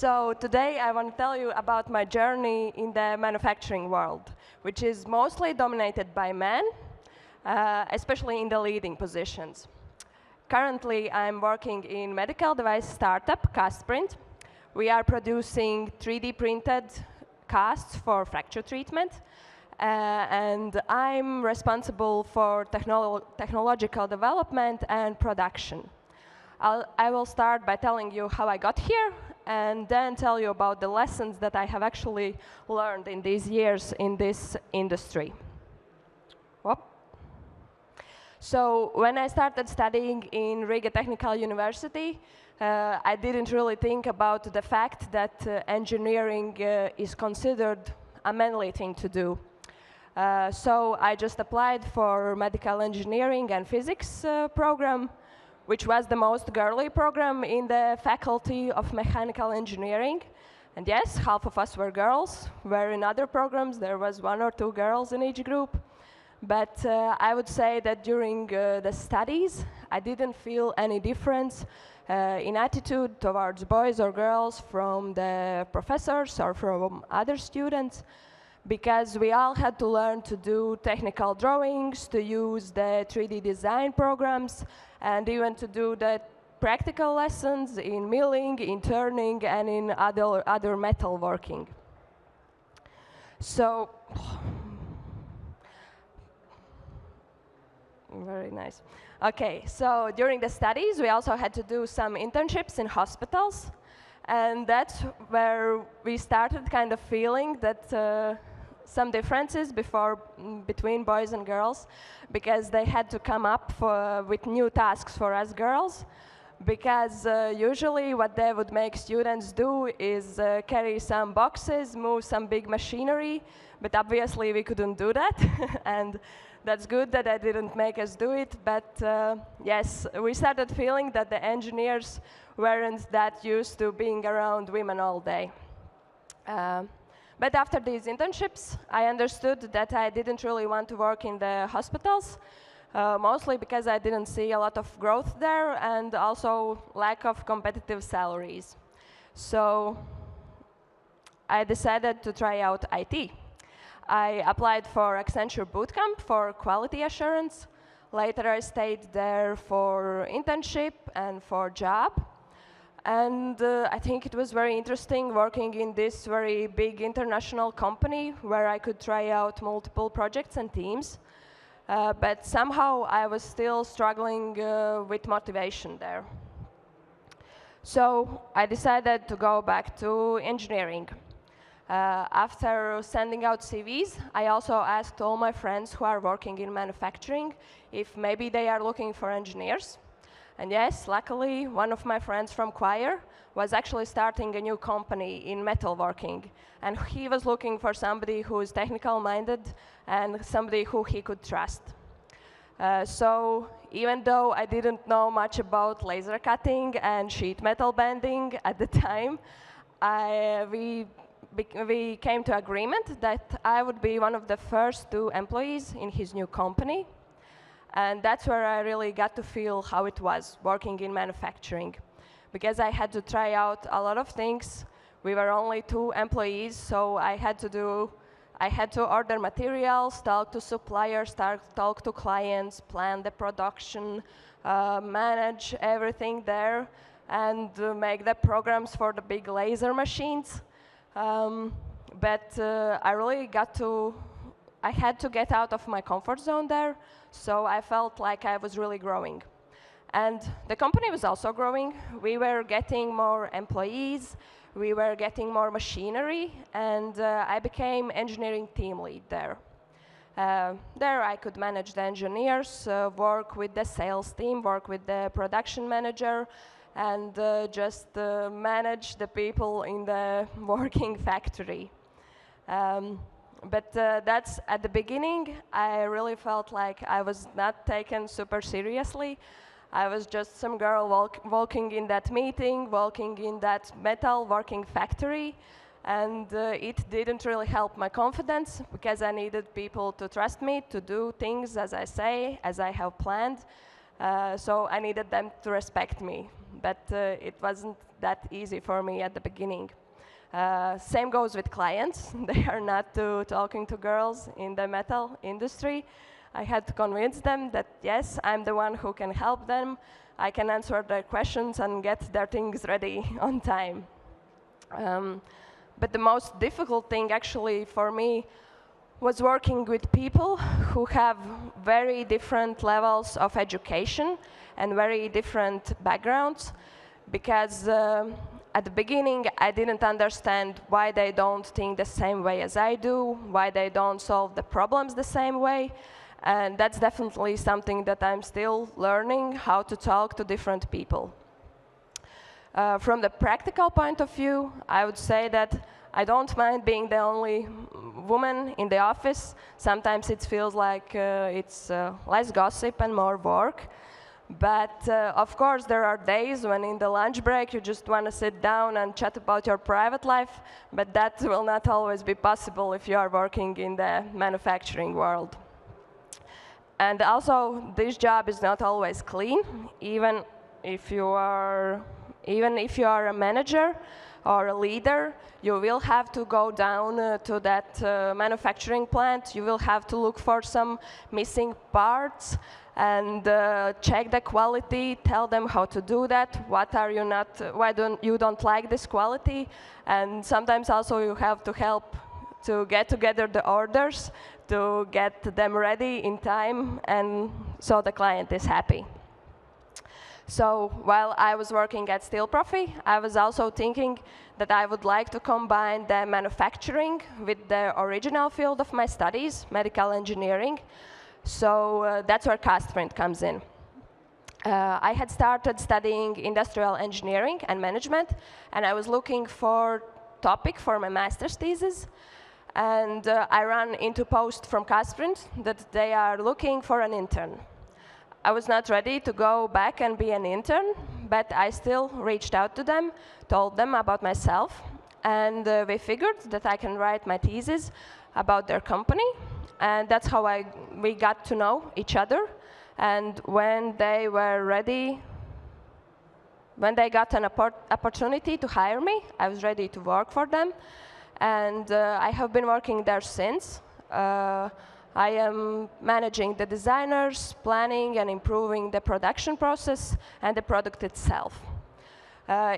So today I want to tell you about my journey in the manufacturing world, which is mostly dominated by men, especially in the leading positions. Currently, I'm working in medical device startup, Castprint. We are producing 3D printed casts for fracture treatment, and I'm responsible for technological development and production. I will start by telling you how I got here, and then tell you about the lessons that I have actually learned in these years in this industry. Whoop. So when I started studying in Riga Technical University, I didn't really think about the fact that engineering is considered a manly thing to do. So I just applied for medical engineering and physics program, which was the most girly program in the faculty of mechanical engineering. And yes, half of us were girls, where in other programs there was 1 or 2 girls in each group. But I would say that during the studies, I didn't feel any difference in attitude towards boys or girls from the professors or from other students, because we all had to learn to do technical drawings, to use the 3D design programs, and even to do the practical lessons in milling, in turning, and in other metal working. So, very nice. Okay, so during the studies, we also had to do some internships in hospitals, and that's where we started kind of feeling that some differences between boys and girls, because they had to come up with new tasks for us girls, because usually what they would make students do is carry some boxes, move some big machinery, but obviously we couldn't do that, and that's good that they didn't make us do it, but yes, we started feeling that the engineers weren't that used to being around women all day. But after these internships, I understood that I didn't really want to work in the hospitals, mostly because I didn't see a lot of growth there and also lack of competitive salaries. So I decided to try out IT. I applied for Accenture Bootcamp for quality assurance. Later I stayed there for internship and for job. And I think it was very interesting working in this very big international company where I could try out multiple projects and teams. But somehow I was still struggling with motivation there. So I decided to go back to engineering. After sending out CVs, I also asked all my friends who are working in manufacturing if maybe they are looking for engineers. And yes, luckily, one of my friends from choir was actually starting a new company in metalworking. And he was looking for somebody who is technical-minded and somebody who he could trust. So even though I didn't know much about laser cutting and sheet metal bending at the time, we came to agreement that I would be one of the first 2 employees in his new company. And that's where I really got to feel how it was working in manufacturing, because I had to try out a lot of things. We were only 2 employees, so I had to order materials, talk to suppliers, talk to clients, plan the production, manage everything there, and make the programs for the big laser machines. But I had to get out of my comfort zone there, so I felt like I was really growing. And the company was also growing. We were getting more employees, we were getting more machinery, and I became engineering team lead there. There I could manage the engineers, work with the sales team, work with the production manager, and just manage the people in the working factory. But that's at the beginning, I really felt like I was not taken super seriously. I was just some girl walking in that meeting, walking in that metal working factory, and it didn't really help my confidence because I needed people to trust me, to do things as I say, as I have planned. So I needed them to respect me. but it wasn't that easy for me at the beginning. Same goes with clients. They are not talking to girls in the metal industry. I had to convince them that, yes, I'm the one who can help them. I can answer their questions and get their things ready on time. But the most difficult thing actually for me was working with people who have very different levels of education and very different backgrounds, because at the beginning I didn't understand why they don't think the same way as I do, why they don't solve the problems the same way, and that's definitely something that I'm still learning, how to talk to different people. From the practical point of view, I would say that I don't mind being the only woman in the office. Sometimes it feels like it's less gossip and more work. But of course, there are days when in the lunch break you just want to sit down and chat about your private life, but that will not always be possible if you are working in the manufacturing world. And also, this job is not always clean, even if you are a manager or a leader. You will have to go down to that manufacturing plant. You will have to look for some missing parts and check the quality, tell them how to do that, why don't you like this quality, and sometimes also you have to help to get together the orders, to get them ready in time, and so the client is happy. So while I was working at Steel Profi, I was also thinking that I would like to combine the manufacturing with the original field of my studies, medical engineering. So that's where Castprint comes in. I had started studying industrial engineering and management, and I was looking for a topic for my master's thesis. And I ran into a post from Castprint that they are looking for an intern. I was not ready to go back and be an intern, but I still reached out to them, told them about myself, and we figured that I can write my thesis about their company, and that's how we got to know each other. And when they were ready, when they got an opportunity to hire me, I was ready to work for them, and I have been working there since. I am managing the designers, planning and improving the production process and the product itself.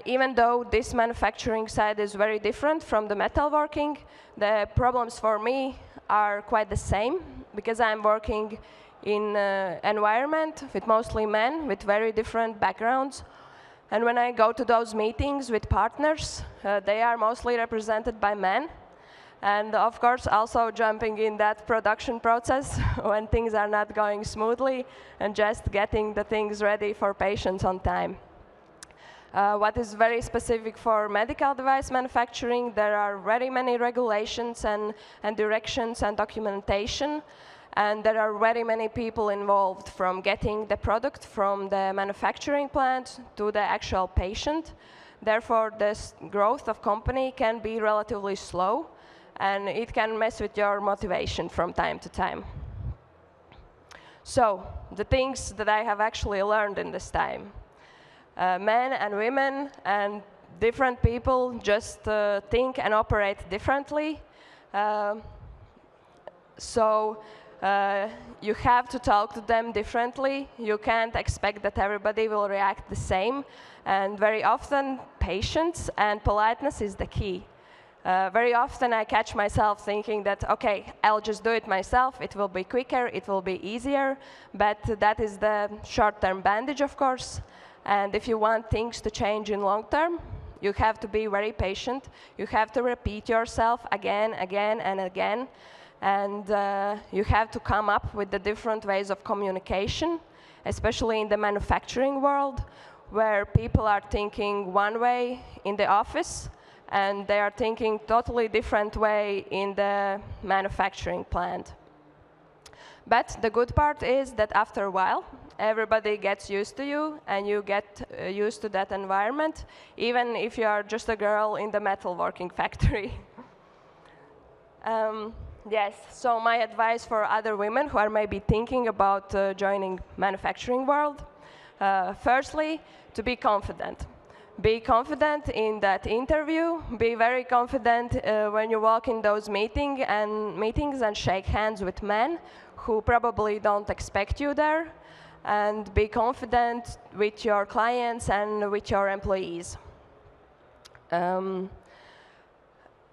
Even though this manufacturing side is very different from the metalworking, the problems for me are quite the same, because I'm working in an environment with mostly men with very different backgrounds. And when I go to those meetings with partners, they are mostly represented by men. And of course, also jumping in that production process when things are not going smoothly, and just getting the things ready for patients on time. What is very specific for medical device manufacturing, there are very many regulations and directions and documentation, and there are very many people involved, from getting the product from the manufacturing plant to the actual patient. Therefore, this growth of company can be relatively slow, and it can mess with your motivation from time to time. So, the things that I have actually learned in this time. Men and women and different people just think and operate differently. So you have to talk to them differently. You can't expect that everybody will react the same. And very often, patience and politeness is the key. Very often I catch myself thinking that, okay, I'll just do it myself, it will be quicker, it will be easier, but that is the short-term bandage, of course. And if you want things to change in long term, you have to be very patient. You have to repeat yourself again, again, and again. And you have to come up with the different ways of communication, especially in the manufacturing world, where people are thinking one way in the office, and they are thinking totally different way in the manufacturing plant. But the good part is that after a while, everybody gets used to you, and you get used to that environment, even if you are just a girl in the metalworking factory. Yes, so my advice for other women who are maybe thinking about joining manufacturing world, Firstly, to be confident. Be confident in that interview. Be very confident when you walk in those meetings and shake hands with men who probably don't expect you there. And be confident with your clients and with your employees.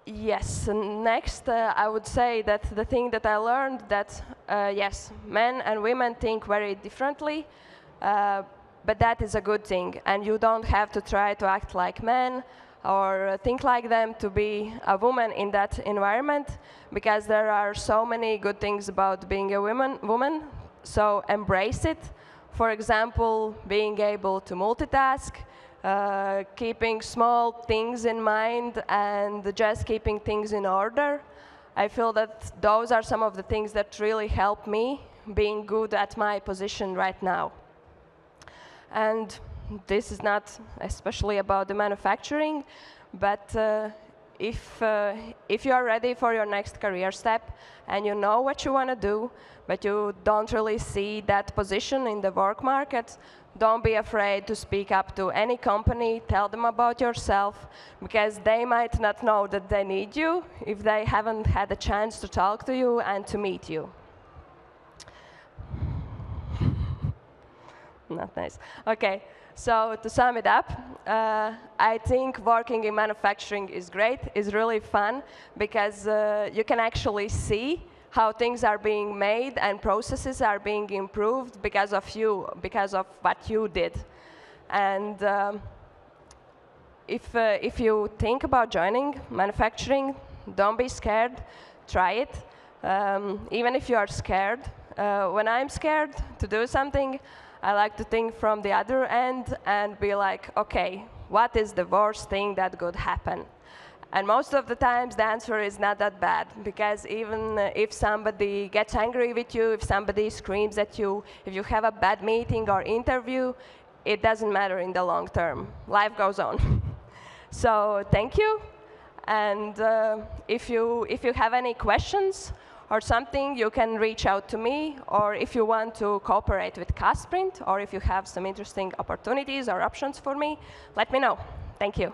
Yes, next I would say that the thing that I learned that yes, men and women think very differently, but that is a good thing, and you don't have to try to act like men or think like them to be a woman in that environment, because there are so many good things about being a woman, so embrace it. For example, being able to multitask, keeping small things in mind and just keeping things in order. I feel that those are some of the things that really help me being good at my position right now. And this is not especially about the manufacturing, but if you are ready for your next career step and you know what you want to do, but you don't really see that position in the work market, don't be afraid to speak up to any company, tell them about yourself, because they might not know that they need you if they haven't had a chance to talk to you and to meet you. Not nice. Okay, so to sum it up, I think working in manufacturing is great, is really fun, because you can actually see how things are being made and processes are being improved because of you, because of what you did. And if you think about joining manufacturing, don't be scared, try it. Even if you are scared, when I'm scared to do something, I like to think from the other end and be like, okay, what is the worst thing that could happen? And most of the times the answer is not that bad, because even if somebody gets angry with you, if somebody screams at you, if you have a bad meeting or interview, it doesn't matter in the long term. Life goes on. So thank you. And if you have any questions or something, you can reach out to me, or if you want to cooperate with Casprint, or if you have some interesting opportunities or options for me, let me know. Thank you.